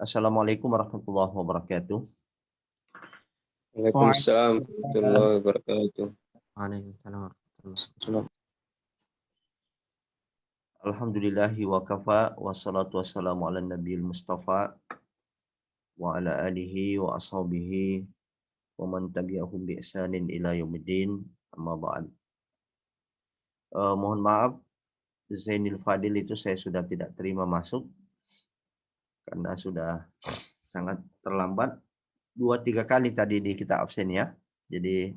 Assalamualaikum warahmatullahi wabarakatuh. Waalaikumsalam warahmatullahi wabarakatuh. Waalaikumsalam warahmatullahi wabarakatuh. Alhamdulillahi wa kafa wassalatu wassalamu ala nabiyil mustafa wa ala alihi wa ashabihi wa man tabi'ahum bi ihsanin ila yaumiddin, amma ba'd. Mohon maaf, Zainil Fadil itu saya sudah tidak terima masuk karena sudah sangat terlambat. 2-3 kali tadi kita absen ya. Jadi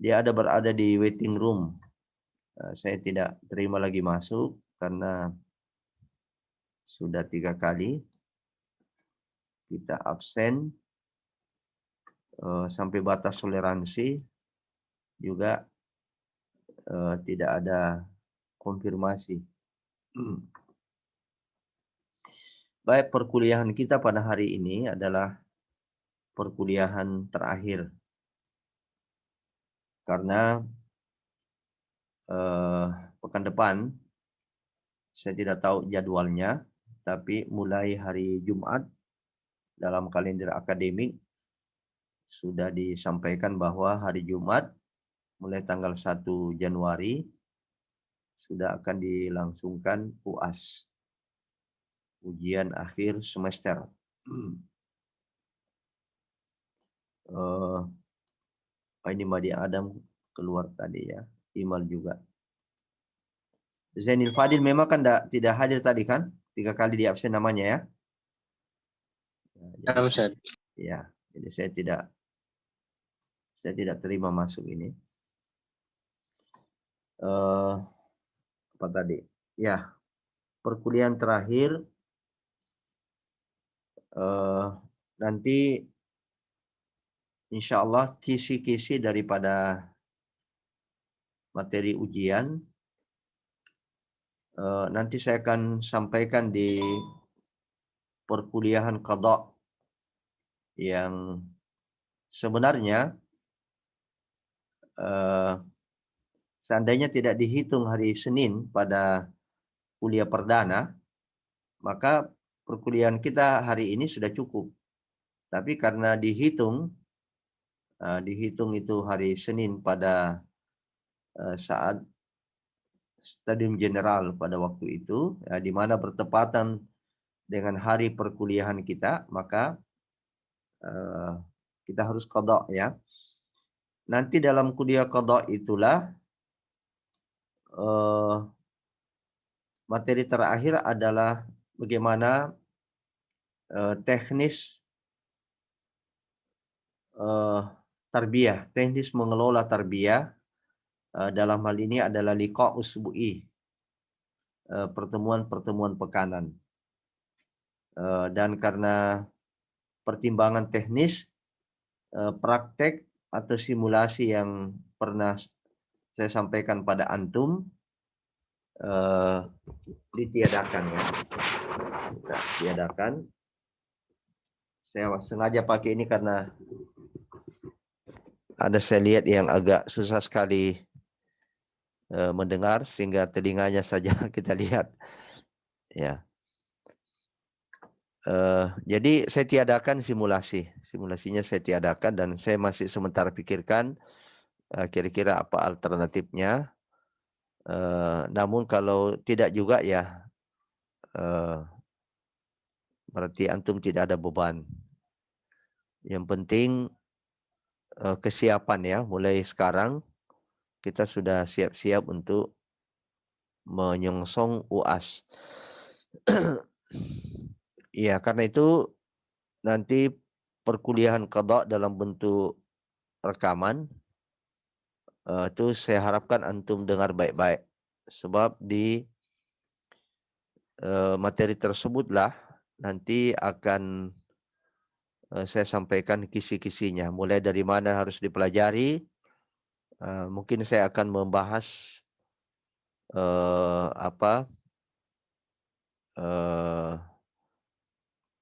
dia berada di waiting room. Saya tidak terima lagi masuk karena sudah 3 kali kita absen, sampai batas toleransi juga tidak ada konfirmasi. Baik, perkuliahan kita pada hari ini adalah perkuliahan terakhir karena pekan depan saya tidak tahu jadwalnya, tapi mulai hari Jumat dalam kalender akademik sudah disampaikan bahwa hari Jumat mulai tanggal 1 Januari sudah akan dilangsungkan UAS, ujian akhir semester. Ini Madi Adam keluar tadi ya, Imal juga. Zainil Fadil memang kan tidak hadir tadi kan? 3 kali di absen namanya ya. Ya, jadi saya tidak terima masuk ini. Apa tadi? Ya, perkuliahan terakhir nanti insya Allah kisi-kisi daripada materi ujian nanti saya akan sampaikan di perkuliahan qadha yang sebenarnya seandainya tidak dihitung hari Senin pada kuliah perdana, maka perkuliahan kita hari ini sudah cukup. Tapi karena dihitung itu hari Senin pada saat Stadium General pada waktu itu, ya, di mana bertepatan dengan hari perkuliahan kita, maka kita harus qadha ya. Nanti dalam kuliah qadha itulah materi terakhir adalah bagaimana teknis tarbiyah, teknis mengelola tarbiyah. Dalam hal ini adalah liqa usbu'i, pertemuan pekanan. Dan karena pertimbangan teknis, praktek atau simulasi yang pernah saya sampaikan pada antum ditiadakan ya. Kita tiadakan. Saya sengaja pakai ini karena ada saya lihat yang agak susah sekali mendengar, sehingga telinganya saja kita lihat ya. Jadi saya tiadakan simulasinya saya tiadakan, dan saya masih sementara pikirkan kira-kira apa alternatifnya. Namun kalau tidak juga ya berarti antum tidak ada beban. Yang penting kesiapan ya, mulai sekarang kita sudah siap-siap untuk menyongsong UAS. Ya, karena itu nanti perkuliahan qadha dalam bentuk rekaman itu saya harapkan antum dengar baik-baik, sebab di materi tersebutlah nanti akan saya sampaikan kisi-kisinya, mulai dari mana harus dipelajari. Mungkin saya akan membahas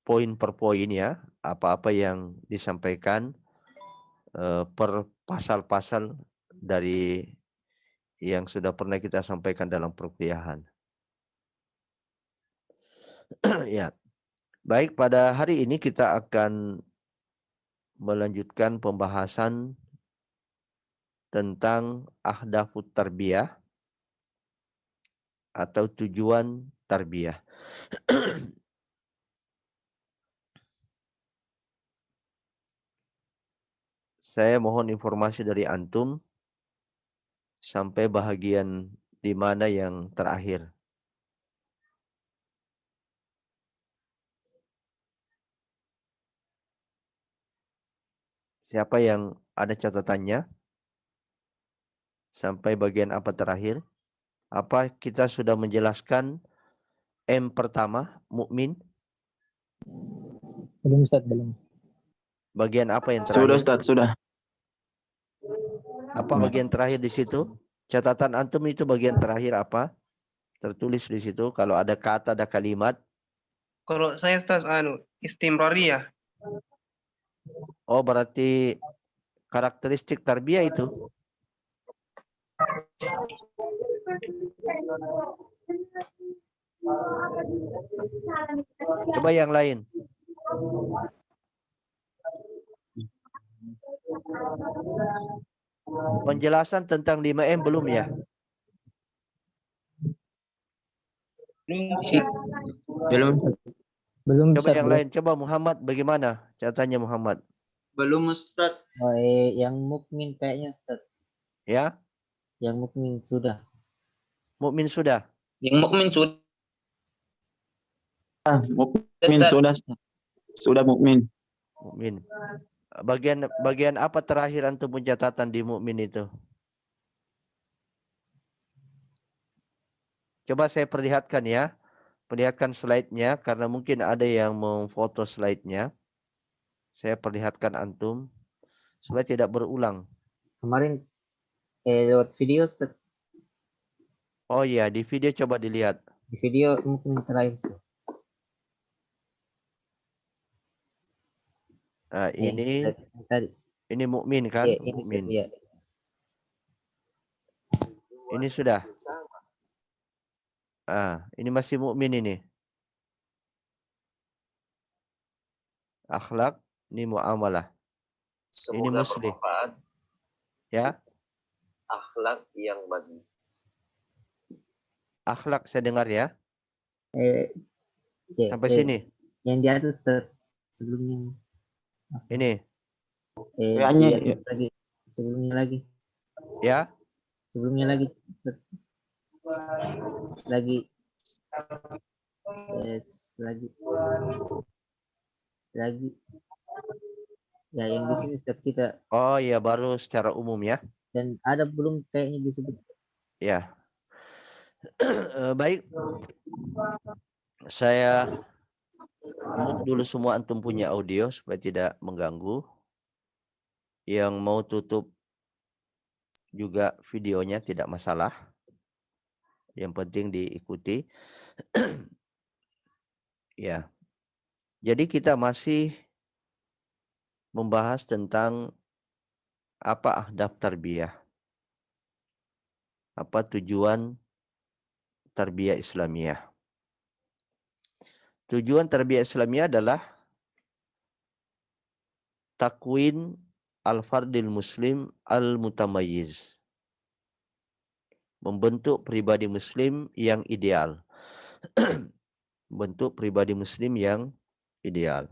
poin per poin ya, apa-apa yang disampaikan per pasal-pasal dari yang sudah pernah kita sampaikan dalam perkuliahan. Ya. Baik, pada hari ini kita akan melanjutkan pembahasan tentang ahdafut tarbiyah atau tujuan tarbiyah. Saya mohon informasi dari antum sampai bahagian di mana yang terakhir. Siapa yang ada catatannya? Sampai bagian apa terakhir? Apa kita sudah menjelaskan M pertama, mukmin? Belum Ustaz, belum. Bagian apa yang Sudah terakhir? Ustaz, sudah. Apa bagian terakhir di situ? Catatan antum itu bagian terakhir apa? Tertulis di situ kalau ada kata, ada kalimat. Kalau saya Ustaz istimrariyah. Oh, berarti karakteristik tarbiyah itu. Coba yang lain. Penjelasan tentang 5M belum ya? Belum. Belum Coba Ustaz, yang belum. lain. Coba Muhammad, bagaimana catatannya Muhammad? Belum Ustaz. Oh, yang mukmin kayaknya Ustaz. Ya, Yang mukmin sudah. mukmin sudah. Yang mukmin sudah. Mukmin sudah. Ustaz. Sudah mukmin. Mukmin. Bagian apa terakhir antum pencatatan di mukmin itu? Coba saya perlihatkan ya. Perlihatkan slide-nya karena mungkin ada yang memfoto slide-nya. Saya perlihatkan antum supaya tidak berulang. Kemarin lewat video Ustaz. Oh iya, di video coba dilihat. Di video mukmin terakhir Ustaz. Nah, ini Tadi. ini mukmin kan? Iya, ini Mukmin. Ustaz, iya. Ini sudah. Ini masih mukmin ini. Akhlak, ini muamalah. Ini muslim. Ya. Akhlak yang bagus. Akhlak saya dengar ya. Ya, Sampai sini. Yang di atas Ustaz. Sebelumnya. Ini. Kayaknya Iya, lagi. Sebelumnya lagi. Ya. Sebelumnya lagi Ustaz. Lagi. Lagi. Ya, yang di sini Ustaz kita. Oh iya, baru secara umum ya. Dan ada belum kayaknya disebut. Ya. Baik. Saya mute dulu semua antum punya audio supaya tidak mengganggu. Yang mau tutup juga videonya tidak masalah. Yang penting diikuti. Ya. Jadi kita masih membahas tentang apa ahdaf tarbiyah. Apa tujuan tarbiyah Islamiyah. Tujuan tarbiyah Islamiyah adalah takwin al-fardil muslim al-mutamayyiz. Membentuk pribadi muslim yang ideal. Bentuk pribadi muslim yang ideal.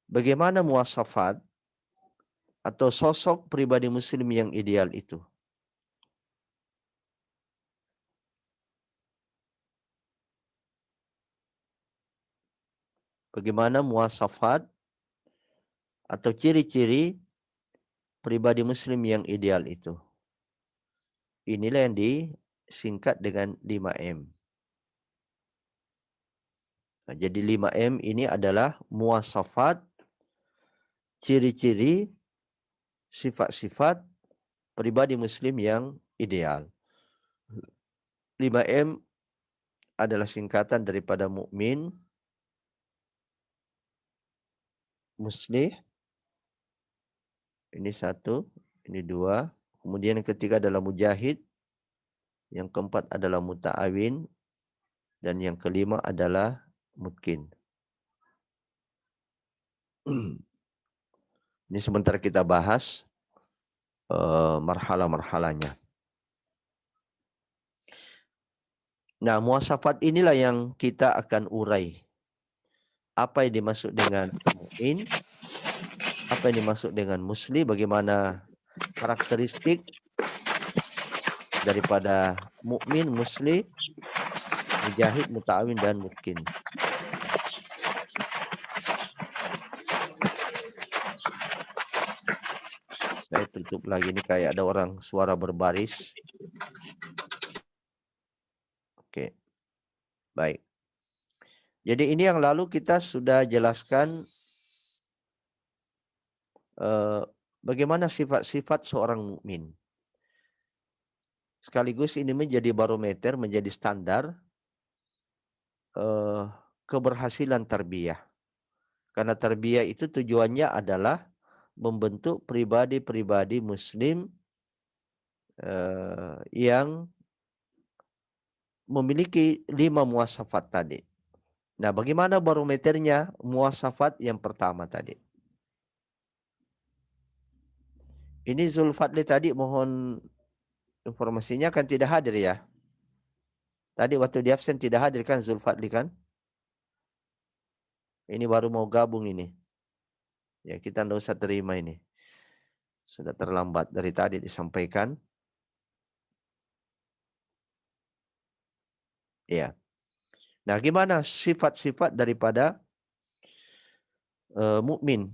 Bagaimana muwasafat atau sosok pribadi muslim yang ideal itu? Bagaimana muwasafat atau ciri-ciri pribadi muslim yang ideal itu? Inilah yang disingkat dengan 5M. Nah, jadi 5M ini adalah muwasafat, ciri-ciri, sifat-sifat pribadi muslim yang ideal. 5M adalah singkatan daripada mukmin, muslih, ini 1, ini 2, kemudian yang ketiga adalah mujahid, yang keempat adalah muta'awin, dan yang kelima adalah mungkin. Ini sebentar kita bahas marhalah-marhalahnya. Nah, muasafat inilah yang kita akan urai. Apa yang dimaksud dengan mukmin? Apa yang dimaksud dengan muslim? Bagaimana karakteristik daripada mukmin, muslim, mujahid, muta'awin, dan mungkin. Saya tutup lagi ini kayak ada orang suara berbaris. Oke. Baik. Jadi ini yang lalu kita sudah jelaskan bagaimana sifat-sifat seorang mukmin. Sekaligus ini menjadi barometer, menjadi standar keberhasilan tarbiyah. Karena tarbiyah itu tujuannya adalah membentuk pribadi-pribadi muslim yang memiliki 5 muasafat tadi. Nah, bagaimana barometernya? Muasafat yang pertama tadi. Ini Zulfadli tadi mohon informasinya kan tidak hadir ya. Tadi waktu di absen tidak hadir kan Zulfadli kan? Ini baru mau gabung ini. Ya, kita tidak usah terima ini. Sudah terlambat dari tadi disampaikan. Ya. Nah, gimana sifat-sifat daripada mukmin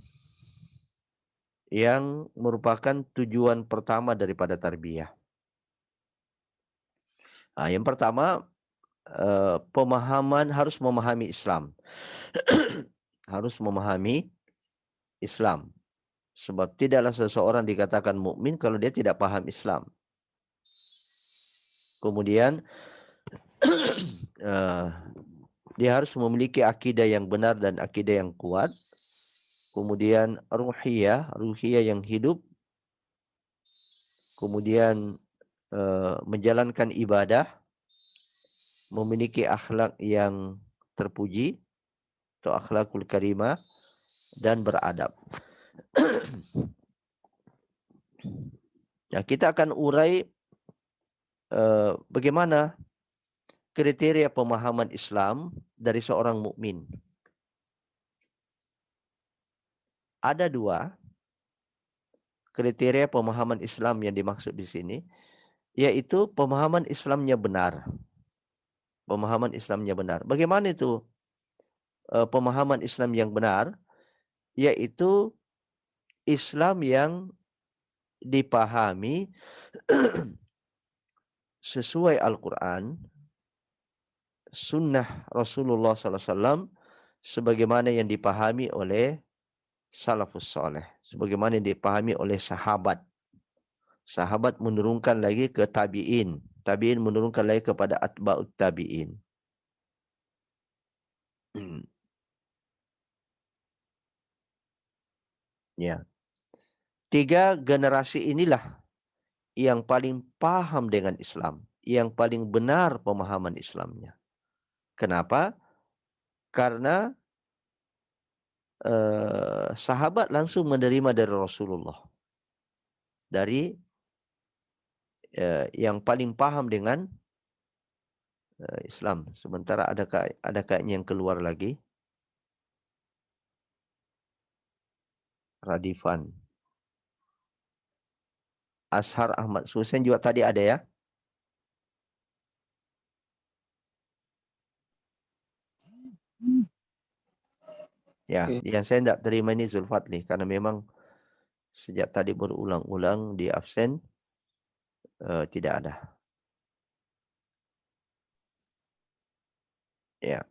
yang merupakan tujuan pertama daripada tarbiyah? Nah, yang pertama pemahaman, harus memahami Islam. Harus memahami Islam. Sebab tidaklah seseorang dikatakan mukmin kalau dia tidak paham Islam. Kemudian dia harus memiliki akidah yang benar dan akidah yang kuat. Kemudian ruhiyah yang hidup. Kemudian menjalankan ibadah, memiliki akhlak yang terpuji atau akhlakul karimah, dan beradab. Nah, kita akan urai bagaimana kriteria pemahaman Islam dari seorang mukmin. Ada 2 kriteria pemahaman Islam yang dimaksud di sini, yaitu pemahaman Islamnya benar. Pemahaman Islamnya benar. Bagaimana itu pemahaman Islam yang benar? Yaitu Islam yang dipahami sesuai Al-Quran, sunnah Rasulullah SAW, sebagaimana yang dipahami oleh salafus soleh, sebagaimana yang dipahami oleh sahabat. Sahabat menurunkan lagi ke tabi'in, tabi'in menurunkan lagi kepada atba'ut tabi'in. Ya. 3 generasi inilah yang paling paham dengan Islam, yang paling benar pemahaman Islamnya. Kenapa? Karena sahabat langsung menerima dari Rasulullah, dari yang paling paham dengan Islam. Sementara ada kayaknya yang keluar lagi. Radifan. Ashar Ahmad Susen juga tadi ada ya. Ya, yang saya tidak terima ini Zulfadli karena memang sejak tadi berulang-ulang di absen tidak ada. Ya.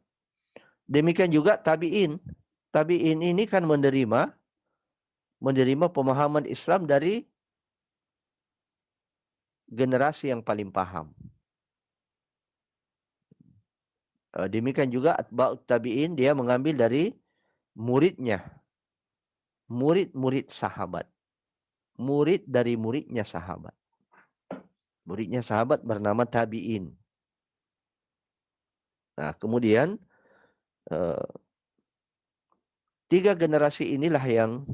Demikian juga tabi'in. Tabi'in ini kan menerima pemahaman Islam dari generasi yang paling paham. Demikian juga atba'ut tabi'in, dia mengambil dari muridnya. Murid-murid sahabat. Murid dari muridnya sahabat. Muridnya sahabat bernama tabi'in. Nah, kemudian Tiga generasi inilah yang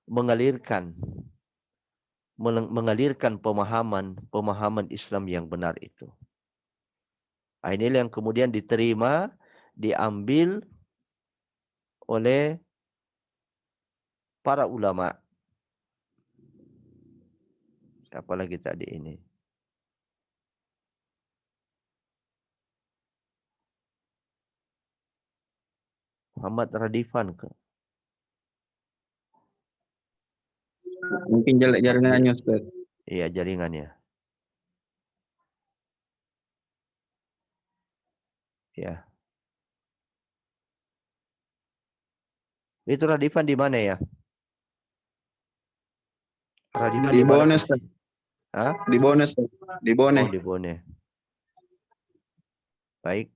mengalirkan pemahaman Islam yang benar itu. Nah, inilah yang kemudian diterima, diambil oleh para ulama. Siapa lagi tadi ini? Muhammad Radifan ke? Mungkin jelek jaringannya Ustaz. Iya, jaringannya. Ya. Itu Radifan di mana ya? Radifan Di di mana? Bone Ustaz. Hah? Di Bone Ustaz. Di Bone. Oh, di Bone. Baik.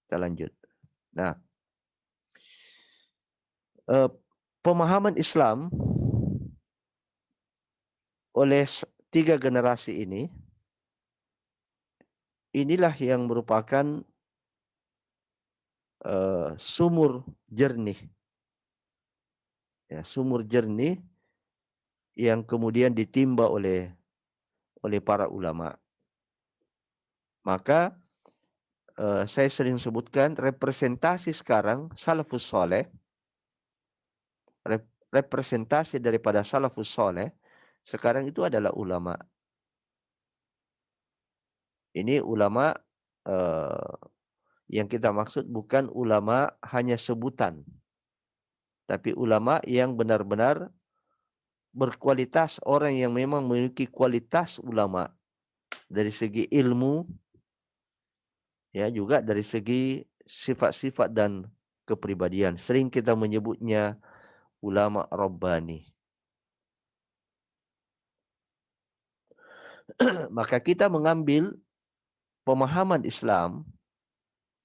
Kita lanjut. Nah, pemahaman Islam oleh tiga generasi ini, inilah yang merupakan sumur jernih. Ya, sumur jernih yang kemudian ditimba oleh para ulama. Maka saya sering sebutkan representasi sekarang salafus soleh, representasi daripada salafus soleh sekarang itu adalah ulama. Ini ulama yang kita maksud bukan ulama hanya sebutan, tapi ulama yang benar-benar berkualitas, orang yang memang memiliki kualitas ulama dari segi ilmu, ya juga dari segi sifat-sifat dan kepribadian. Sering kita menyebutnya ulama Rabbani. Maka kita mengambil pemahaman Islam,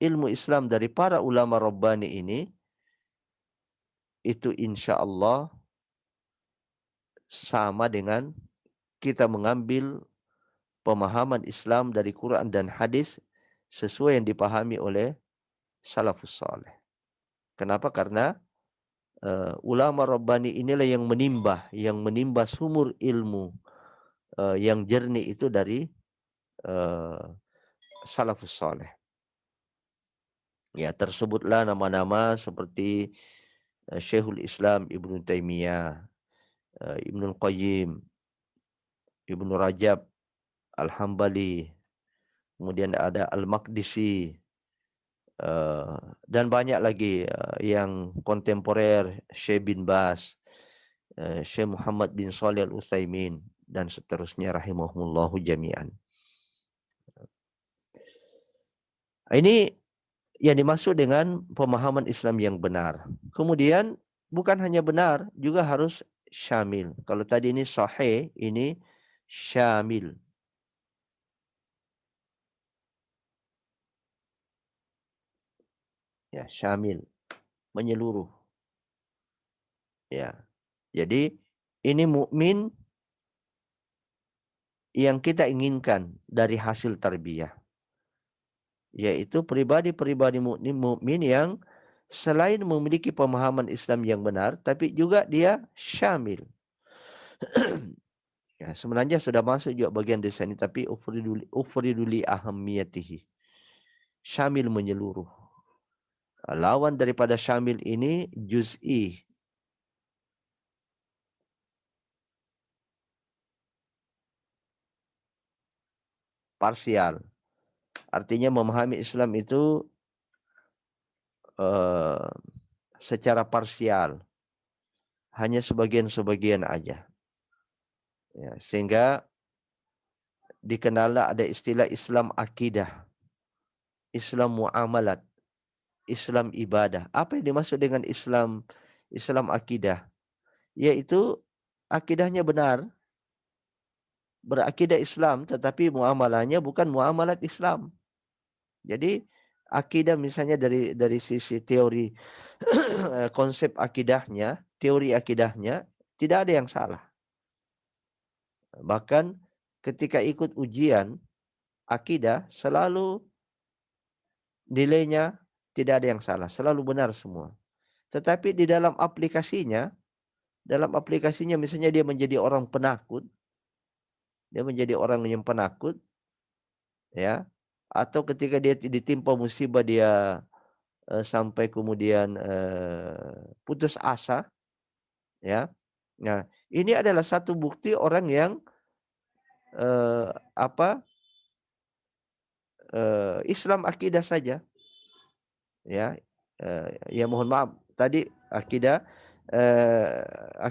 ilmu Islam dari para ulama Rabbani ini, itu insya Allah sama dengan kita mengambil pemahaman Islam dari Quran dan hadis sesuai yang dipahami oleh salafus saleh. Kenapa? Karena ulama Rabbani inilah yang menimba sumur ilmu yang jernih itu dari salafus saleh. Ya, tersebutlah nama-nama seperti Syekhul Islam Ibnu Taimiyah, Ibnu Qayyim, Ibnu Rajab Al-Hambali, kemudian ada Al-Maqdisi, dan banyak lagi yang kontemporer, Syekh bin Bas, Syekh Muhammad bin Shalih Al-Utsaimin, dan seterusnya rahimahumullahu jami'an. Ini yang dimaksud dengan pemahaman Islam yang benar. Kemudian bukan hanya benar, juga harus syamil. Kalau tadi ini sahih, ini syamil. Ya, syamil, menyeluruh. Ya. Jadi ini mukmin yang kita inginkan dari hasil tarbiyah, yaitu pribadi-pribadi mukmin yang selain memiliki pemahaman Islam yang benar, tapi juga dia syamil. Ya, sebenarnya sudah masuk juga bagian di sini, tapi ufriduli ahamiyatihi. Syamil menyeluruh. Lawan daripada syamil ini juz'i. Parsial. Artinya memahami Islam itu secara parsial. Hanya sebagian-sebagian aja. Ya, sehingga dikenallah ada istilah Islam akidah, Islam muamalat, Islam ibadah. Apa yang dimaksud dengan Islam akidah? Yaitu akidahnya benar, berakidah Islam, tetapi muamalahnya bukan muamalat Islam. Jadi akidah misalnya dari sisi teori konsep akidahnya, teori akidahnya tidak ada yang salah. Bahkan ketika ikut ujian akidah selalu nilainya tidak ada yang salah, selalu benar semua. Tetapi di dalam aplikasinya misalnya dia menjadi orang penakut, dia menjadi orang yang penakut, ya, atau ketika dia ditimpa musibah dia sampai kemudian putus asa, ya. Nah, ini adalah satu bukti orang yang Islam akidah saja, ya. Ya mohon maaf tadi akidah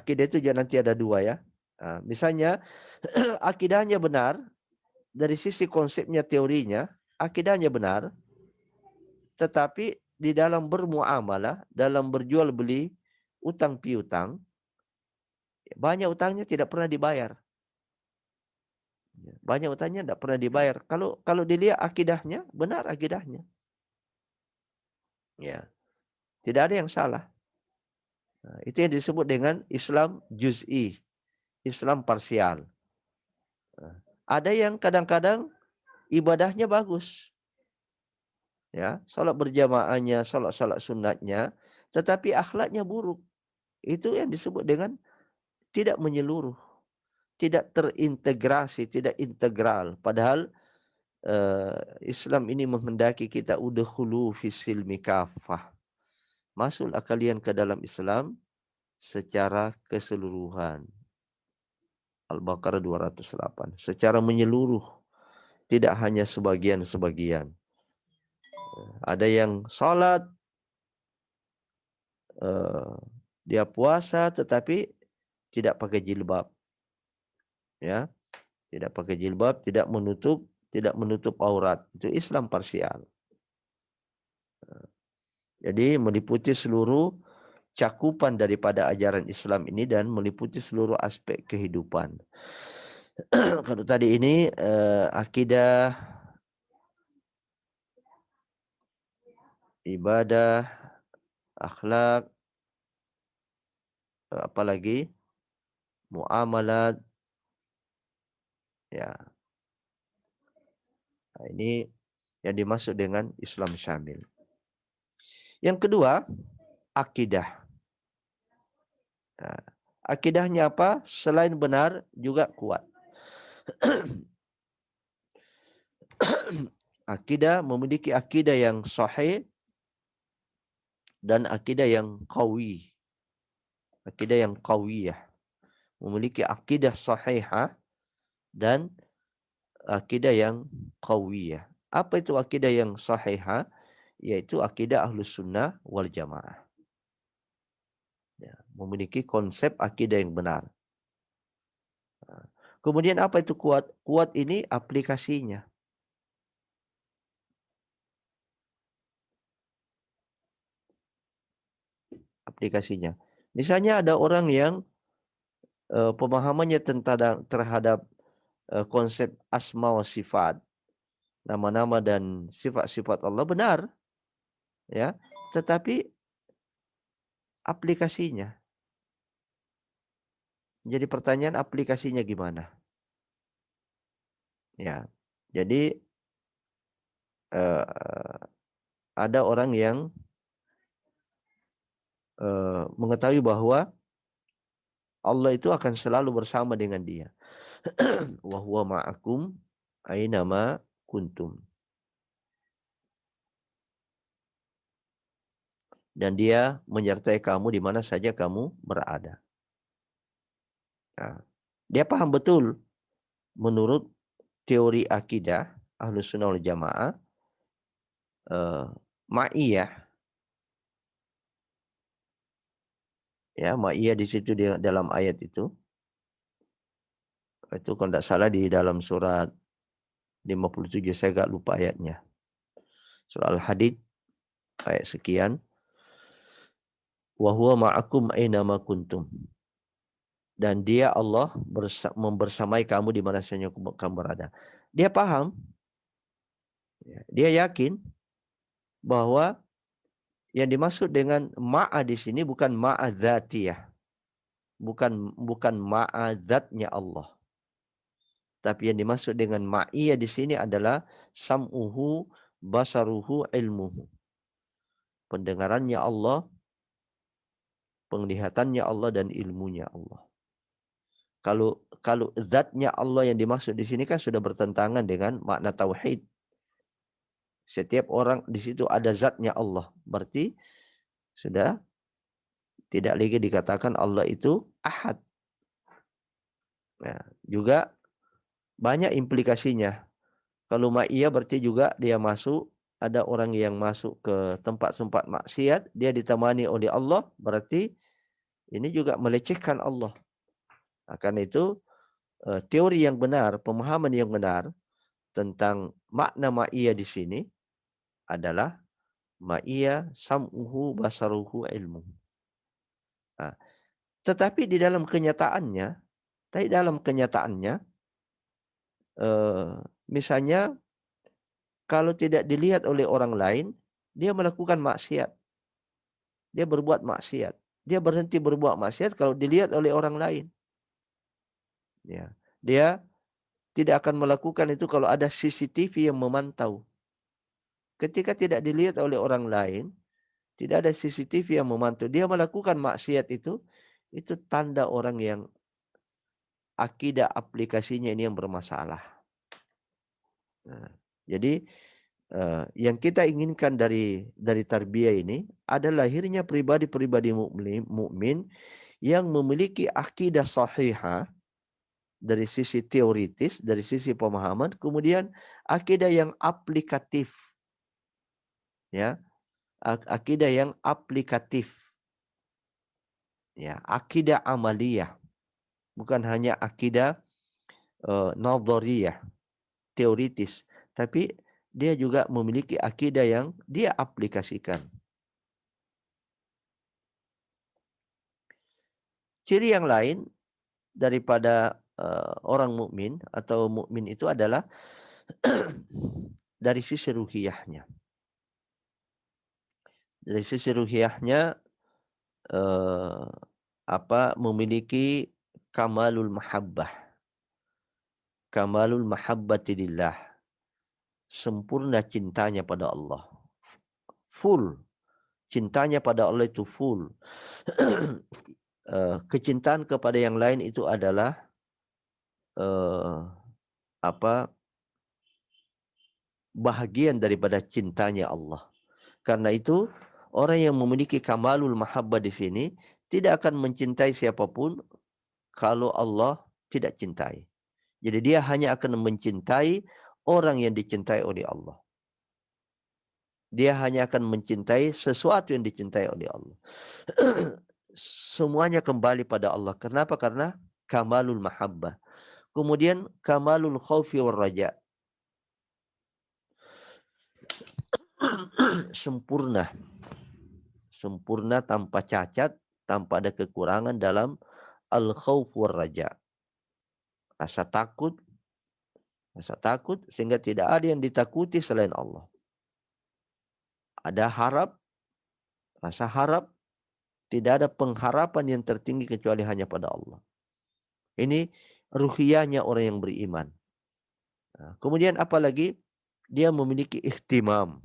itu jangan nanti ada dua ya. Misalnya akidahnya benar dari sisi konsepnya, teorinya, akidahnya benar, tetapi di dalam bermuamalah, dalam berjual beli, utang piutang, banyak utangnya tidak pernah dibayar. Banyak utangnya tidak pernah dibayar. Kalau dilihat akidahnya, benar akidahnya. Ya, tidak ada yang salah. Nah, itu yang disebut dengan Islam juz'i, Islam parsial. Nah, ada yang kadang-kadang ibadahnya bagus, ya, sholat berjamaahnya, sholat sunatnya, tetapi akhlaknya buruk. Itu yang disebut dengan tidak menyeluruh, tidak terintegrasi, tidak integral. Padahal Islam ini menghendaki kita udkhulu fis-silmi kafah. Masuklah kalian ke dalam Islam secara keseluruhan. Al-Baqarah 208. Secara menyeluruh, tidak hanya sebagian-sebagian. Ada yang sholat, dia puasa tetapi tidak pakai jilbab, ya, tidak pakai jilbab, tidak menutup aurat. Itu Islam parsial. Jadi meliputi seluruh cakupan daripada ajaran Islam ini dan meliputi seluruh aspek kehidupan. Kalau tadi ini akidah, ibadah, akhlak, apalagi muamalat, ya. Nah, ini yang dimaksud dengan Islam syamil. Yang kedua, akidah. Nah, akidahnya apa? Selain benar juga kuat. Akidah, memiliki akidah yang sahih dan akidah yang qawi. Akidah yang qawiyah. Memiliki akidah sahihah dan akidah yang qawiyah. Apa itu akidah yang sahihah? Yaitu akidah Ahlus Sunnah wal Jamaah. Ya, memiliki konsep akidah yang benar. Kemudian apa itu kuat? Kuat ini aplikasinya. Aplikasinya. Misalnya ada orang yang pemahamannya terhadap konsep asma wa sifat, nama-nama dan sifat-sifat Allah benar, ya, tetapi aplikasinya. Jadi pertanyaan aplikasinya gimana? Ya, jadi ada orang yang mengetahui bahwa Allah itu akan selalu bersama dengan dia. Wa huwa ma'akum ainama kuntum. Dan dia menyertai kamu di mana saja kamu berada. Nah, dia paham betul menurut teori akidah Ahlus Sunnah wal Jamaah, ma'iyah, ya, ma'iyah di situ dalam ayat itu kalau tidak salah di dalam surat 57, saya agak lupa ayatnya. Surah Al-Hadid ayat sekian. Wa huwa ma'akum ainama kuntum. Dan dia Allah membersamai kamu di mana saja kamu berada. Dia paham, dia yakin bahwa yang dimaksud dengan ma'a di sini bukan ma'a dzatiyah. Bukan ma'a zatnya Allah. Tapi yang dimaksud dengan ma'iyah di sini adalah sam'uhu basaruhu ilmuhu. Pendengarannya Allah, penglihatannya Allah, dan ilmunya Allah. Kalau zatnya Allah yang dimaksud di sini kan sudah bertentangan dengan makna tauhid. Setiap orang di situ ada zatnya Allah, berarti sudah tidak lagi dikatakan Allah itu ahad. Nah, juga banyak implikasinya. Kalau ma'iyah berarti juga dia masuk, ada orang yang masuk ke tempat-tempat maksiat, dia ditemani oleh Allah, berarti ini juga melecehkan Allah. Nah, karena itu teori yang benar, pemahaman yang benar tentang makna ma'iyah di sini adalah ma'iyah sam'uhu basaruhu ilmu. Nah, tetapi di dalam kenyataannya, misalnya kalau tidak dilihat oleh orang lain, dia melakukan maksiat. Dia berbuat maksiat. Dia berhenti berbuat maksiat kalau dilihat oleh orang lain. Ya. Dia tidak akan melakukan itu kalau ada CCTV yang memantau. Ketika tidak dilihat oleh orang lain, tidak ada CCTV yang memantau, dia melakukan maksiat itu tanda orang yang akidah aplikasinya ini yang bermasalah. Nah, jadi yang kita inginkan dari tarbiyah ini adalah lahirnya pribadi-pribadi mukmin yang memiliki akidah sahihah dari sisi teoritis, dari sisi pemahaman, kemudian akidah yang aplikatif. Ya, akidah yang aplikatif. Ya, akidah amaliyah. Bukan hanya akidah nadhariyah, teoritis, tapi dia juga memiliki akidah yang dia aplikasikan. Ciri yang lain daripada orang mukmin atau mukmin itu adalah dari sisi ruhiyahnya. Dari sisi ruhiyahnya memiliki kamalul mahabbah. Kamalul mahabbati lillah. Sempurna cintanya pada Allah. Full. Cintanya pada Allah itu full. Kecintaan kepada yang lain itu adalah bahagian daripada cintanya Allah. Karena itu orang yang memiliki kamalul mahabbah di sini tidak akan mencintai siapapun kalau Allah tidak cintai. Jadi dia hanya akan mencintai orang yang dicintai oleh Allah. Dia hanya akan mencintai sesuatu yang dicintai oleh Allah. Semuanya kembali pada Allah. Kenapa? Karena kamalul mahabbah. Kemudian kamalul khaufi war raja. Sempurna. Sempurna tanpa cacat, tanpa ada kekurangan dalam al-khauf war raja. Rasa takut sehingga tidak ada yang ditakuti selain Allah. Ada rasa harap, tidak ada pengharapan yang tertinggi kecuali hanya pada Allah. Ini ruhiyahnya orang yang beriman. Nah, kemudian apalagi dia memiliki ihtimam.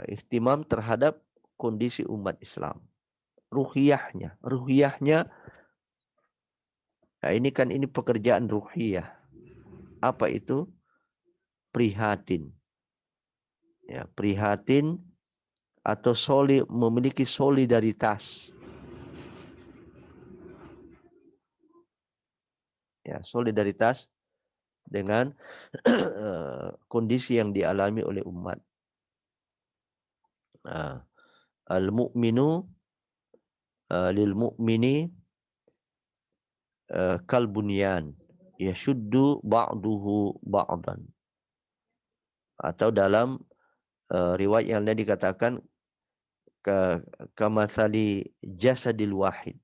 Ihtimam terhadap kondisi umat Islam. Ruhiyahnya. Nah, ini pekerjaan ruhiyah. Apa itu? Prihatin. Ya, prihatin atau memiliki solidaritas. Ya, solidaritas dengan kondisi yang dialami oleh umat. Al-mu'minu lil mu'mini kal bunyan yashuddu ba'duhu ba'dan. Atau dalam riwayat yang lain dikatakan kamathali jasadil wahid.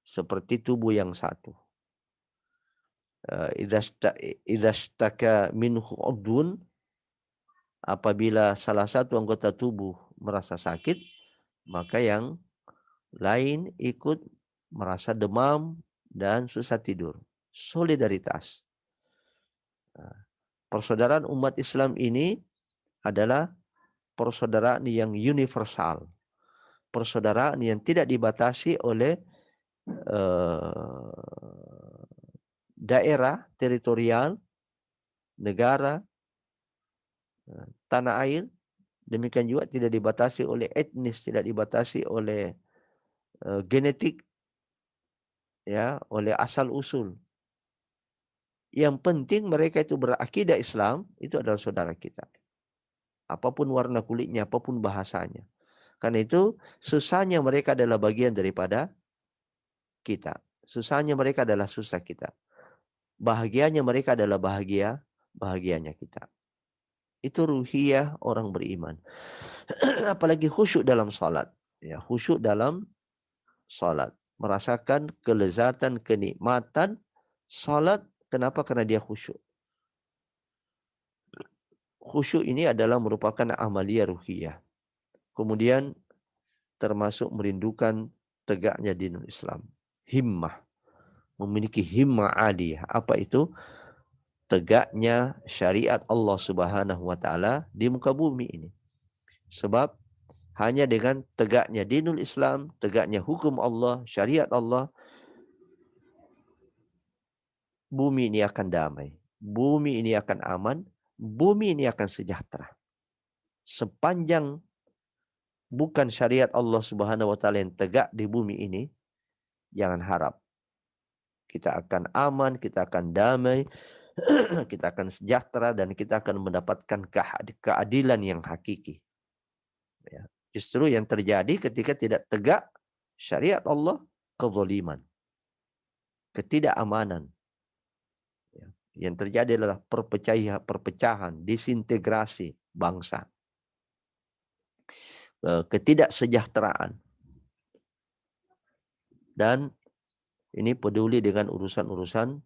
Seperti tubuh yang satu. Idza ishtaka minhu udun, apabila salah satu anggota tubuh merasa sakit, maka yang lain ikut merasa demam dan susah tidur. Solidaritas. Persaudaraan umat Islam ini adalah persaudaraan yang universal. Persaudaraan yang tidak dibatasi oleh daerah, teritorial, negara, tanah air. Demikian juga tidak dibatasi oleh etnis, tidak dibatasi oleh genetik, ya, oleh asal usul. Yang penting mereka itu berakidah Islam, itu adalah saudara kita. Apapun warna kulitnya, apapun bahasanya. Karena itu susahnya mereka adalah bagian daripada kita. Susahnya mereka adalah susah kita. Bahagianya mereka adalah bahagianya kita. Itu ruhiyah orang beriman. Apalagi khusyuk dalam salat. Ya, khusyuk dalam salat. Merasakan kelezatan, kenikmatan salat. Kenapa? Karena dia khusyuk. Khusyuk ini adalah merupakan amaliyah ruhiyah. Kemudian termasuk merindukan tegaknya dinul Islam. Himmah. Memiliki himmah aliyah. Apa itu? Tegaknya syariat Allah Subhanahu wa taala di muka bumi ini. Sebab hanya dengan tegaknya dinul Islam, tegaknya hukum Allah, syariat Allah, bumi ini akan damai. Bumi ini akan aman, bumi ini akan sejahtera. Sepanjang bukan syariat Allah Subhanahu wa taala yang tegak di bumi ini, jangan harap kita akan aman, kita akan damai, kita akan sejahtera, dan kita akan mendapatkan keadilan yang hakiki. Ya. Justru yang terjadi ketika tidak tegak syariat Allah, kezaliman, ketidakamanan. Ya. Yang terjadi adalah perpecahan, disintegrasi bangsa, ketidaksejahteraan. Dan ini peduli dengan urusan-urusan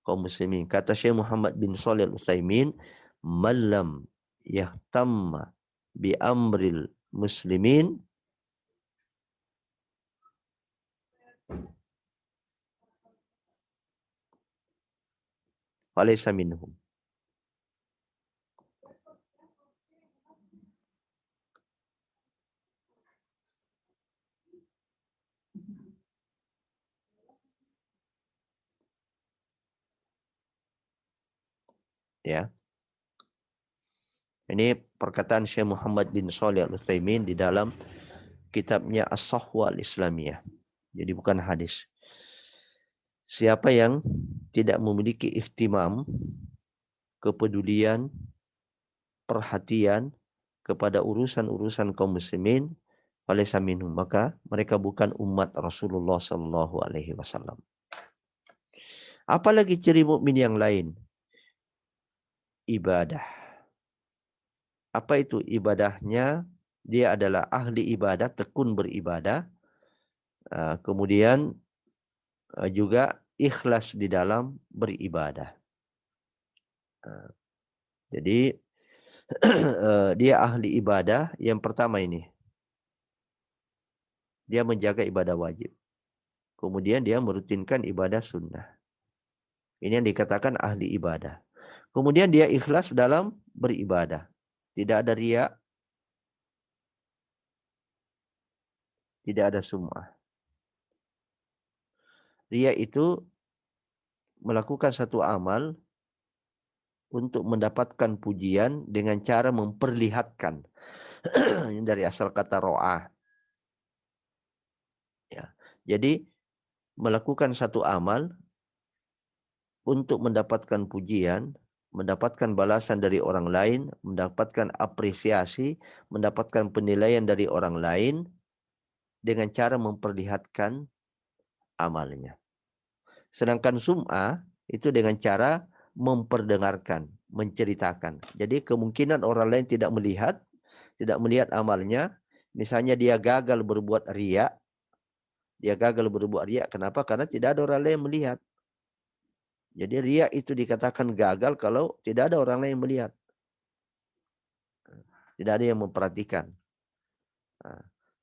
kaum muslimin. Kata Syekh Muhammad bin Shalih Al-Utsaimin, "Malam yahtamma bi amril muslimin falaysa minhum." Ya. Ini perkataan Syekh Muhammad bin Shalih Al-Utsaimin di dalam kitabnya As-Sahwa Al-Islamiyah. Jadi bukan hadis. Siapa yang tidak memiliki ihtimam, kepedulian, perhatian kepada urusan-urusan kaum muslimin, falaysa minhum, maka mereka bukan umat Rasulullah sallallahu alaihi wasallam. Apalagi ciri mukmin yang lain? Ibadah. Apa itu ibadahnya? Dia adalah ahli ibadah, tekun beribadah. Kemudian juga ikhlas di dalam beribadah. Jadi dia ahli ibadah. Yang pertama ini, dia menjaga ibadah wajib. Kemudian dia merutinkan ibadah sunnah. Ini yang dikatakan ahli ibadah. Kemudian dia ikhlas dalam beribadah. Tidak ada riya, tidak ada sum'ah. Riya itu melakukan satu amal untuk mendapatkan pujian dengan cara memperlihatkan. Ini dari asal kata ro'ah. Ya. Jadi melakukan satu amal untuk mendapatkan pujian, mendapatkan balasan dari orang lain, mendapatkan apresiasi, mendapatkan penilaian dari orang lain dengan cara memperlihatkan amalnya. Sedangkan sum'ah itu dengan cara memperdengarkan, menceritakan. Jadi kemungkinan orang lain tidak melihat amalnya. Misalnya dia gagal berbuat riya. Kenapa? Karena tidak ada orang lain melihat. Jadi riya itu dikatakan gagal kalau tidak ada orang lain melihat. Tidak ada yang memperhatikan.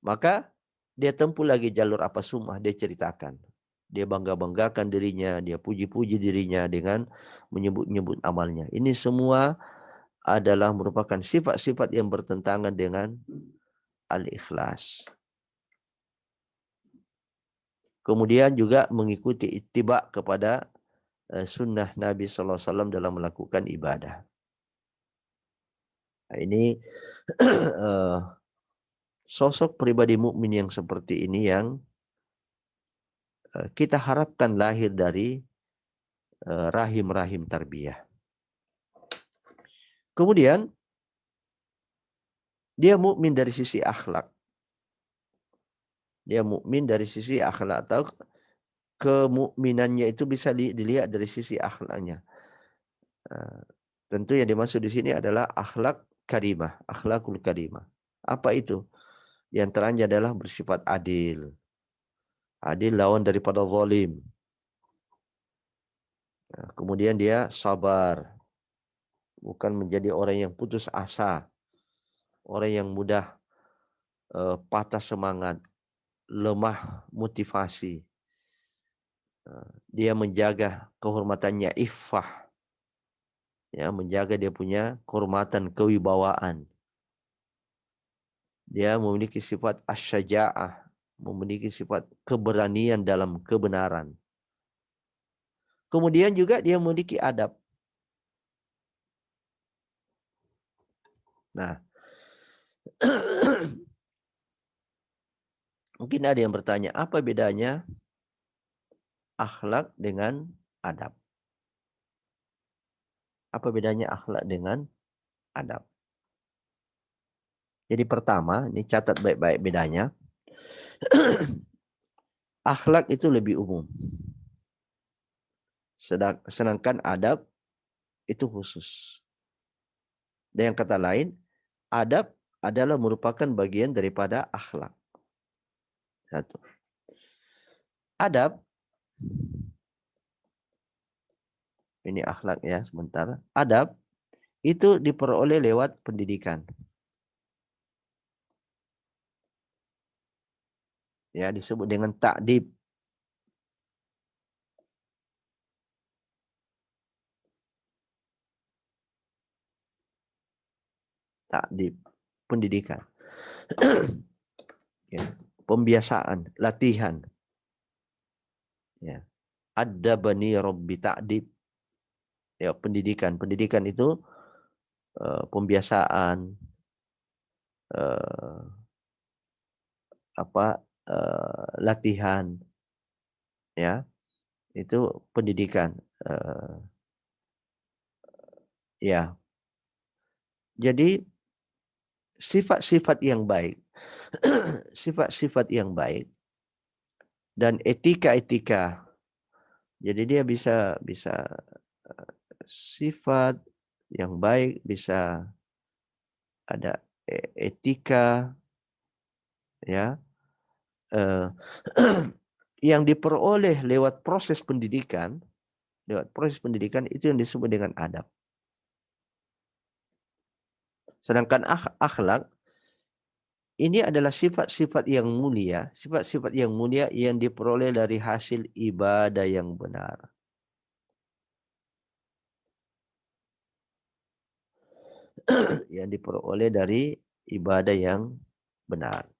Maka dia tempuh lagi jalur apa sum'ah, dia ceritakan. dia bangga-banggakan dirinya, dia puji-puji dirinya dengan menyebut-nyebut amalnya. Ini semua adalah merupakan sifat-sifat yang bertentangan dengan al-ikhlas. Kemudian juga mengikuti ittiba kepada sunnah Nabi SAW dalam melakukan ibadah. Nah, ini sosok pribadi mukmin yang seperti ini yang kita harapkan lahir dari rahim-rahim tarbiyah. Kemudian dia mukmin dari sisi akhlak. Dia mukmin dari sisi akhlak, atau kemukminannya itu bisa dilihat dari sisi akhlaknya. Tentu yang dimaksud di sini adalah akhlak karimah, akhlakul karimah. Apa itu? Di antaranya adalah bersifat adil. Adil lawan daripada zalim. Kemudian dia sabar. Bukan menjadi orang yang putus asa. Orang yang mudah patah semangat. Lemah motivasi. Dia menjaga kehormatannya iffah. Ya, menjaga dia punya kehormatan, kewibawaan. Dia memiliki sifat asyaja'ah, memiliki sifat keberanian dalam kebenaran. Kemudian juga dia memiliki adab. Nah, mungkin ada yang bertanya, apa bedanya akhlak dengan adab? Apa bedanya akhlak dengan adab? Jadi pertama, ini catat baik-baik bedanya. Akhlak itu lebih umum. Sedangkan adab itu khusus. Dan yang kata lain, adab adalah merupakan bagian daripada akhlak. Satu. Adab, ini akhlak ya sebentar. Adab itu diperoleh lewat pendidikan. Ya, disebut dengan ta'dib. Ta'dib, pendidikan. Ya, pembiasaan, latihan. Ya. Adabani Rabbi ta'dib. Ya, pendidikan. Pendidikan itu pembiasaan, latihan, ya, itu pendidikan. Ya, jadi sifat-sifat yang baik, sifat-sifat yang baik dan etika-etika. Jadi dia bisa sifat yang baik, bisa ada etika, ya, yang diperoleh lewat proses pendidikan. Lewat proses pendidikan itu yang disebut dengan adab. Sedangkan akhlak ini adalah sifat-sifat yang mulia, sifat-sifat yang mulia yang diperoleh dari hasil ibadah yang benar. Yang diperoleh dari ibadah yang benar.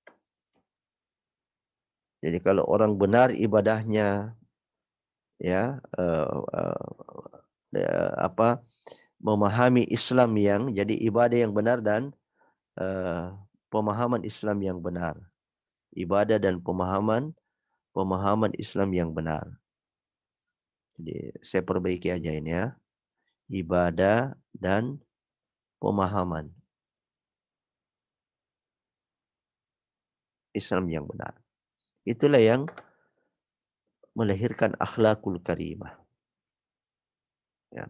Jadi kalau orang benar ibadahnya, ya, memahami Islam yang jadi ibadah yang benar dan pemahaman Islam yang benar. Ibadah dan pemahaman Islam yang benar. Jadi saya perbaiki aja ini ya. Ibadah dan pemahaman Islam yang benar. Itulah yang melahirkan akhlakul karimah. Ya.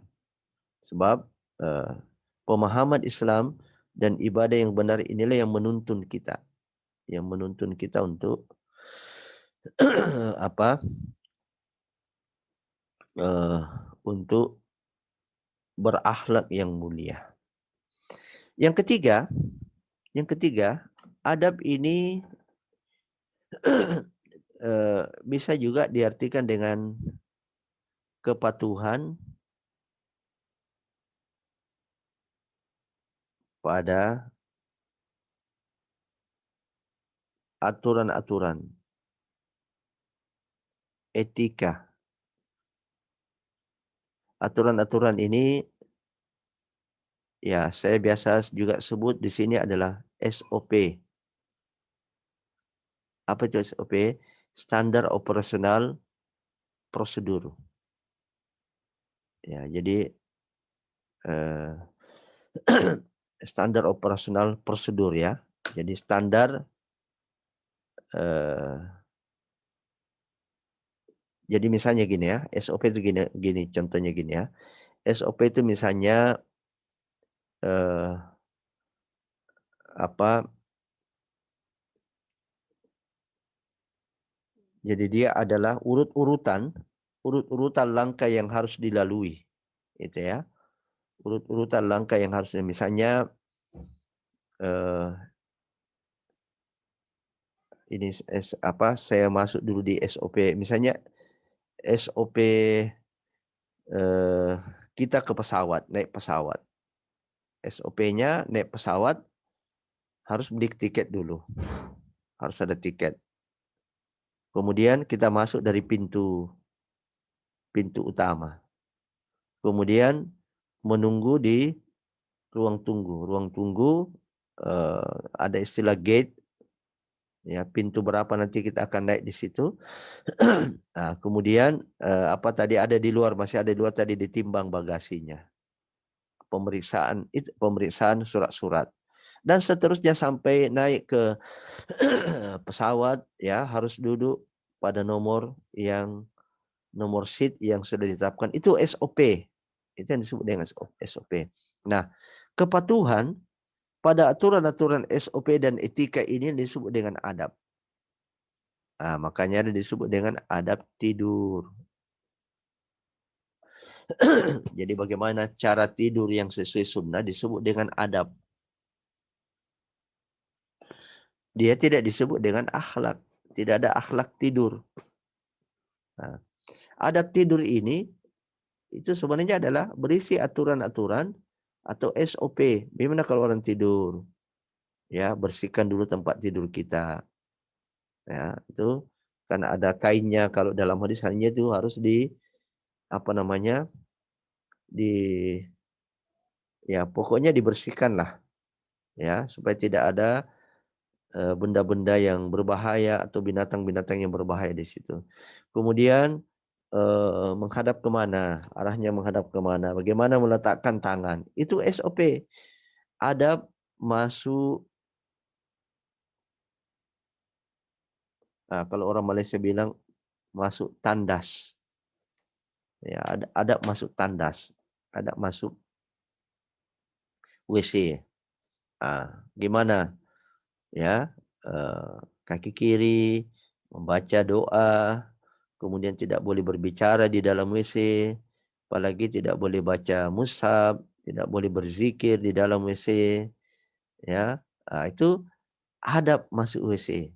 Sebab pemahaman Islam dan ibadah yang benar inilah yang menuntun kita. Yang menuntun kita untuk untuk berakhlak yang mulia. Yang ketiga, adab ini bisa juga diartikan dengan kepatuhan pada aturan-aturan etika. Aturan-aturan ini ya saya biasa juga sebut di sini adalah SOP. Apa itu SOP? Standar operasional prosedur. Ya, jadi standar operasional prosedur ya. Jadi standar jadi misalnya gini ya, SOP itu gini contohnya gini ya. SOP itu misalnya jadi dia adalah urut-urutan langkah yang harus dilalui. Itu ya. Urut-urutan langkah yang harus misalnya ini saya masuk dulu di SOP. Misalnya SOP kita ke pesawat, naik pesawat. SOP-nya naik pesawat harus beli tiket dulu. Harus ada tiket. Kemudian kita masuk dari pintu utama. Kemudian menunggu di ruang tunggu. Ruang tunggu ada istilah gate. Ya, pintu berapa nanti kita akan naik di situ. Nah, kemudian tadi ada di luar, masih ada di luar tadi ditimbang bagasinya. Pemeriksaan surat-surat. Dan seterusnya sampai naik ke pesawat ya harus duduk pada nomor seat yang sudah ditetapkan. Itu SOP. Itu yang disebut dengan SOP. Nah, kepatuhan pada aturan-aturan SOP dan etika ini disebut dengan adab. Nah, makanya disebut dengan adab tidur. Jadi bagaimana cara tidur yang sesuai sunnah disebut dengan adab. Dia tidak disebut dengan akhlak. Tidak ada akhlak tidur. Nah, adab tidur ini itu sebenarnya adalah berisi aturan-aturan atau SOP. Bagaimana kalau orang tidur? Ya, bersihkan dulu tempat tidur kita. Ya, itu karena ada kainnya. Kalau dalam hadis hanya itu harus pokoknya dibersihkan lah. Ya, supaya tidak ada benda-benda yang berbahaya atau binatang-binatang yang berbahaya di situ. Kemudian menghadap kemana, arahnya menghadap kemana, bagaimana meletakkan tangan, itu SOP. Adab masuk, kalau orang Malaysia bilang masuk tandas. Ya, adab masuk tandas, adab masuk WC. Gimana? Ya, kaki kiri, membaca doa, kemudian tidak boleh berbicara di dalam WC, apalagi tidak boleh baca mushaf, tidak boleh berzikir di dalam WC. Ya, itu adab masuk WC.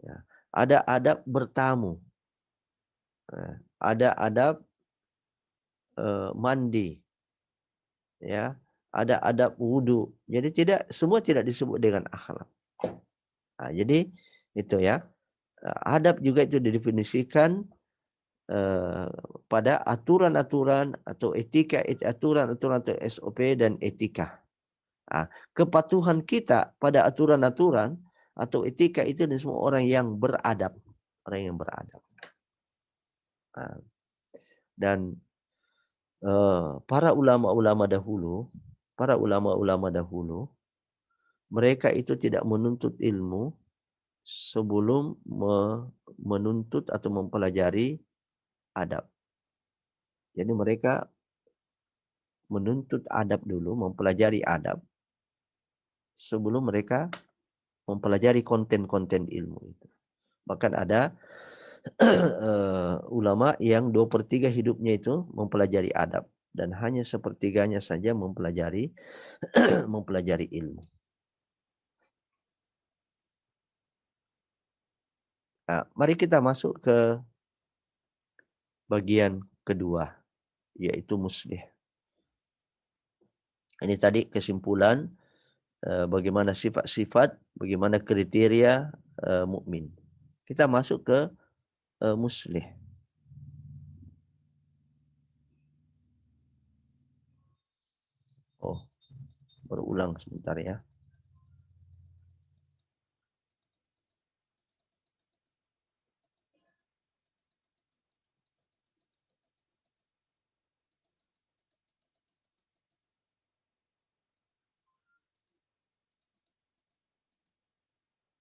Ya. Ada adab bertamu. Ada adab mandi. Ya, ada adab wudu. Jadi semua tidak disebut dengan akhlak. Jadi itu ya. Adab juga itu didefinisikan pada aturan-aturan atau etika, aturan-aturan atau SOP dan etika. Kepatuhan kita pada aturan-aturan atau etika itu semua orang yang beradab, orang yang beradab. Dan para ulama-ulama dahulu, mereka itu tidak menuntut ilmu sebelum menuntut atau mempelajari adab. Jadi mereka menuntut adab dulu, mempelajari adab sebelum mereka mempelajari konten-konten ilmu itu. Bahkan ada ulama yang 2/3 hidupnya itu mempelajari adab dan hanya 1/3-nya saja mempelajari ilmu. Nah, mari kita masuk ke bagian kedua, yaitu muslih. Ini tadi kesimpulan bagaimana sifat-sifat, bagaimana kriteria mukmin. Kita masuk ke muslih. Oh, berulang sebentar ya.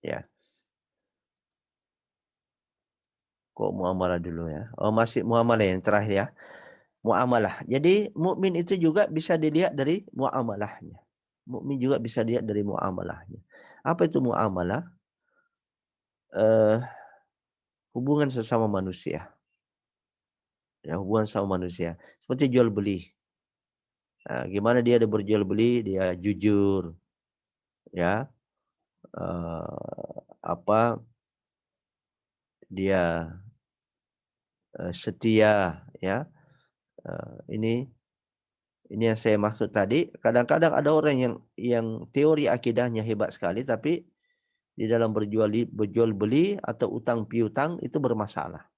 Ya. Kok muamalah dulu ya? Oh, masih muamalah yang terakhir ya. Muamalah. Jadi mukmin itu juga bisa dilihat dari muamalahnya. Mukmin juga bisa dilihat dari muamalahnya. Apa itu muamalah? Hubungan sesama manusia. Ya, hubungan sama manusia. Seperti jual beli. Nah, gimana dia ada berjual beli, dia jujur. Ya. Dia setia, ya. Ini yang saya maksud tadi. Kadang-kadang ada orang yang teori akidahnya hebat sekali, tapi di dalam berjual beli atau utang piutang itu bermasalah.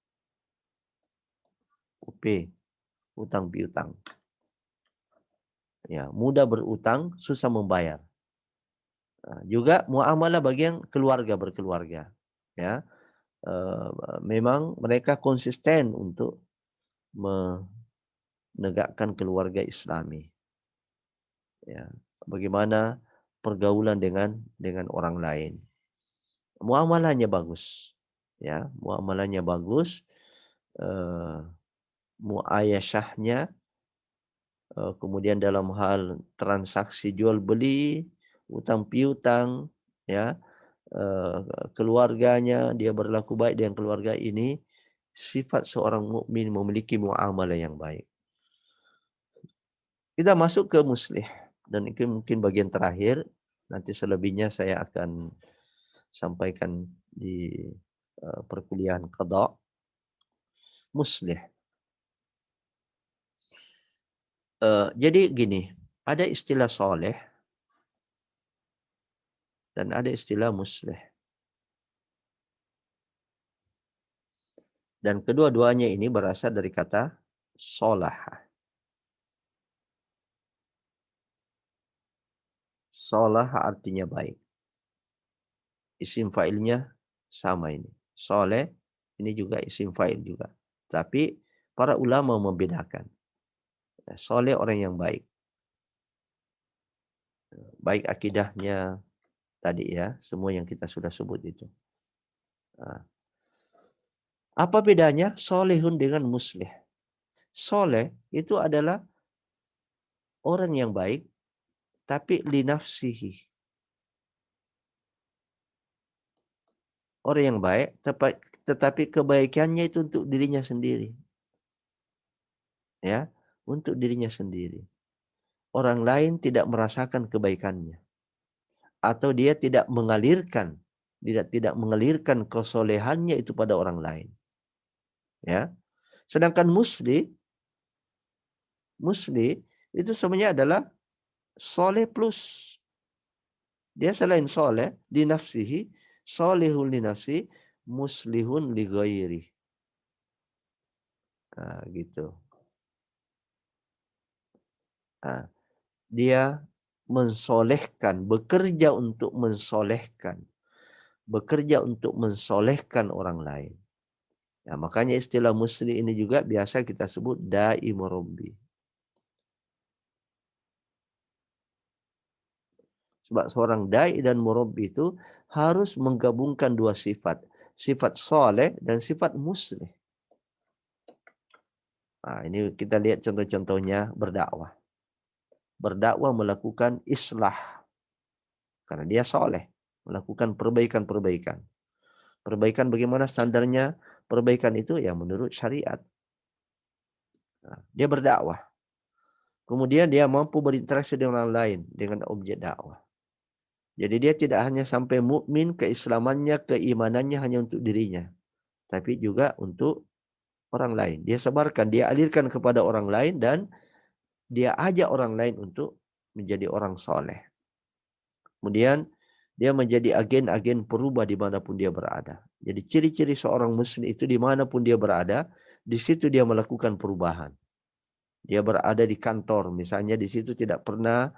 UP, utang piutang. Ya, mudah berutang, susah membayar. Nah, juga muamalah bagi yang keluarga berkeluarga. Ya, memang mereka konsisten untuk menegakkan keluarga Islami. Ya, bagaimana pergaulan dengan orang lain. Muamalahnya bagus. Ya, muamalahnya bagus. Muayasyahnya, kemudian dalam hal transaksi jual beli, utang piutang, ya, keluarganya, dia berlaku baik dengan keluarga ini, sifat seorang mukmin memiliki muamalah yang baik. Kita masuk ke muslih, dan itu mungkin bagian terakhir. Nanti selebihnya saya akan sampaikan di perkuliahan qada. Muslih. Jadi gini, ada istilah soleh dan ada istilah muslih. Dan kedua-duanya ini berasal dari kata solah. Solah artinya baik. Isim fa'ilnya sama ini. Soleh ini juga isim fa'il juga. Tapi para ulama membedakan. Soleh orang yang baik. Baik akidahnya tadi ya, semua yang kita sudah sebut itu. Apa bedanya solehun dengan muslih? Soleh itu adalah orang yang baik, tapi linafsihi. Orang yang baik, tetapi kebaikannya itu untuk dirinya sendiri. Ya, untuk dirinya sendiri. Orang lain tidak merasakan kebaikannya. Atau dia tidak mengalirkan kesolehannya itu pada orang lain. Ya. Sedangkan muslih itu sebenarnya adalah soleh plus. Dia selain soleh di nafsihi, solehun li nafsi, muslihun li ghairi. Nah, gitu. Nah, dia mensolehkan, bekerja untuk mensolehkan orang lain. Ya, makanya istilah muslih ini juga biasa kita sebut da'i murabbi. Sebab seorang da'i dan murabbi itu harus menggabungkan dua sifat. Sifat soleh dan sifat muslih. Nah, ini kita lihat contoh-contohnya berdakwah. Berdakwah melakukan islah. Karena dia soleh. Melakukan perbaikan-perbaikan. Perbaikan bagaimana standarnya? Perbaikan itu ya menurut syariat. Nah, dia berdakwah. Kemudian dia mampu berinteraksi dengan orang lain. Dengan objek dakwah. Jadi dia tidak hanya sampai mukmin, keislamannya, keimanannya hanya untuk dirinya. tapi juga untuk orang lain. Dia sebarkan, dia alirkan kepada orang lain, dan dia ajak orang lain untuk menjadi orang soleh. Kemudian dia menjadi agen-agen perubah dimanapun dia berada. Jadi ciri-ciri seorang muslim itu dimanapun dia berada, di situ dia melakukan perubahan. Dia berada di kantor, misalnya di situ tidak pernah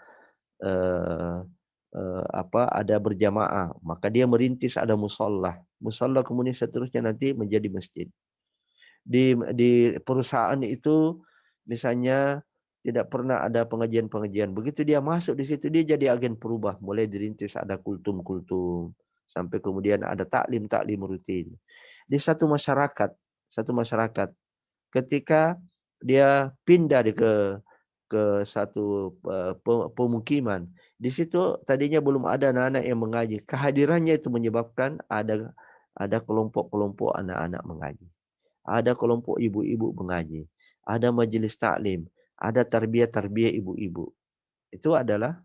ada berjamaah, maka dia merintis ada musola kemudian seterusnya nanti menjadi masjid. Di perusahaan itu misalnya tidak pernah ada pengajian-pengajian, begitu dia masuk di situ dia jadi agen perubah, mulai dirintis ada kultum-kultum sampai kemudian ada taklim rutin. Di satu masyarakat ketika dia pindah ke satu pemukiman, di situ tadinya belum ada anak-anak yang mengaji. Kehadirannya itu menyebabkan ada kelompok-kelompok anak-anak mengaji. Ada kelompok ibu-ibu mengaji. Ada majelis taklim. Ada tarbiyah ibu-ibu. Itu adalah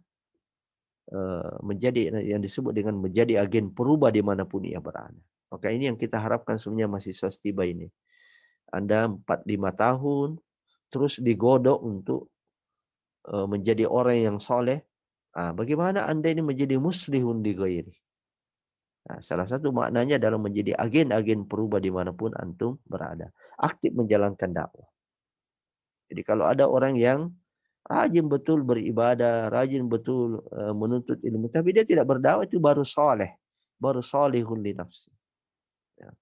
menjadi yang disebut dengan menjadi agen perubah dimanapun ia berada. Maka ini yang kita harapkan sebenarnya mahasiswa Stiba ini. Anda 4-5 tahun terus digodok untuk menjadi orang yang soleh. Bagaimana Anda ini menjadi muslihun di ghairi? Salah satu maknanya adalah menjadi agen-agen perubah dimanapun antum berada. Aktif menjalankan dakwah. Jadi kalau ada orang yang rajin betul beribadah, rajin betul menuntut ilmu, tapi dia tidak berdakwah, itu baru soleh. Baru solihun li nafsi. Ya.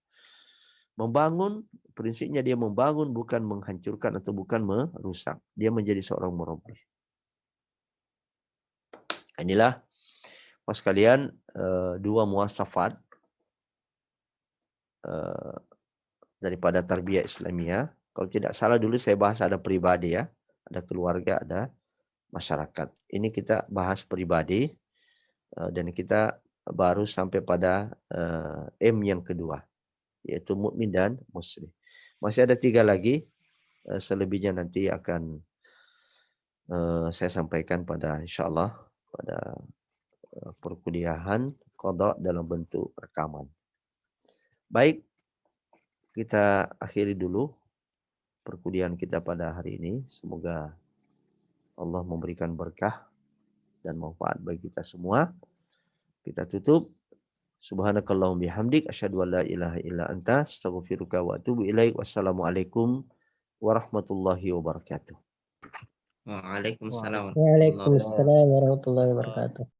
Membangun, prinsipnya dia membangun, bukan menghancurkan atau bukan merusak. Dia menjadi seorang murabbih. Inilah Mas kalian dua muasafat daripada tarbiyah Islamiyah. Kalau tidak salah dulu saya bahas ada pribadi ya, ada keluarga, ada masyarakat. Ini kita bahas pribadi dan kita baru sampai pada M yang kedua, yaitu mukmin dan muslim. Masih ada 3 lagi, selebihnya nanti akan saya sampaikan pada insyaallah pada perkuliahan qada dalam bentuk rekaman. Baik, kita akhiri dulu perkuliahan kita pada hari ini. Semoga Allah memberikan berkah dan manfaat bagi kita semua. Kita tutup. Subhanakallahumma bihamdik asyhadu an la ilaha illa anta astaghfiruka wa atubu ilaik. Wassalamualaikum warahmatullahi wabarakatuh. Waalaikumsalam. Waalaikumsalam warahmatullahi wabarakatuh.